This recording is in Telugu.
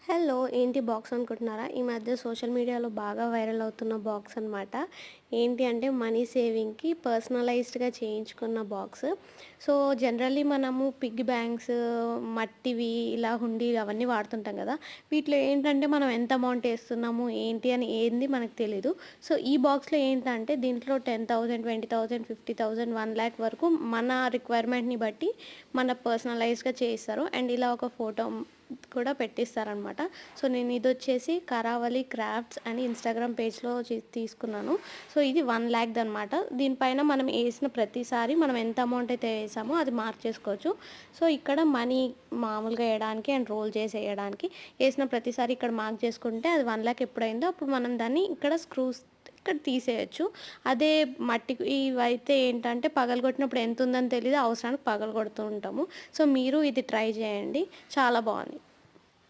హలో! ఏంటి బాక్స్ అనుకుంటున్నారా? ఈ మధ్య సోషల్ మీడియాలో బాగా వైరల్ అవుతున్న బాక్స్ అనమాట. ఏంటి అంటే మనీ సేవింగ్‌కి పర్సనలైజ్డ్‌గా చేయించుకున్న బాక్స్. సో, జనరల్లీ మనము పిగ్గీ బ్యాంక్స్, మట్టివి ఇలా హుండీలు అవన్నీ వాడుతుంటాం గదా! వీటిలో ఏంటంటే మనం ఎంత అమౌంట్ ఏస్తున్నాము, ఏంటి అని ఏంది మనకు తెలీదు. సో, ఈ బాక్స్‌లో ఏంటంటే దీంట్లో 10,000, 20,000, 50,000, 1,00,000 వరకు మన రిక్వైర్మెంట్‌ని బట్టి మన పర్సనలైజ్డ్‌గా చేయిస్తారు. అండ్ ఇలా ఒక ఫోటో కూడా పెట్టిస్తారనమాట. సో, నేను ఇదొచ్చేసి కరావలి క్రాఫ్ట్స్ అని ఇన్‌స్టాగ్రామ్ పేజ్‌లో తీసుకున్నాను. సో, ఇది 1,00,000 దనమాట. దీనిపైన మనం ఏసిన ప్రతిసారి మనం ఎంత అమౌంట్ అయితే ఏసామో అది మార్చేసుకోవచ్చు. సో, ఇక్కడ మనీ మామూలుగా ఎయడానికి అండ్ రోల్ చేసి ఎయడానికి ఏసిన ప్రతిసారి ఇక్కడ మార్క్ చేసుకుంటే అది 1,00,000 ఎప్పుడయిందో అప్పుడు మనం దాన్ని ఇక్కడ స్క్రూస్ ఇక్కడ తీసేయొచ్చు. అదే మట్టి ఇవైతే ఏంటంటే పగలగొట్టినప్పుడు ఎంతుందని తెలీదు. అవసరానికి పగలగొడుతూ ఉంటాము. సో, మీరు ఇది ట్రై చేయండి. చాలా బావుంది.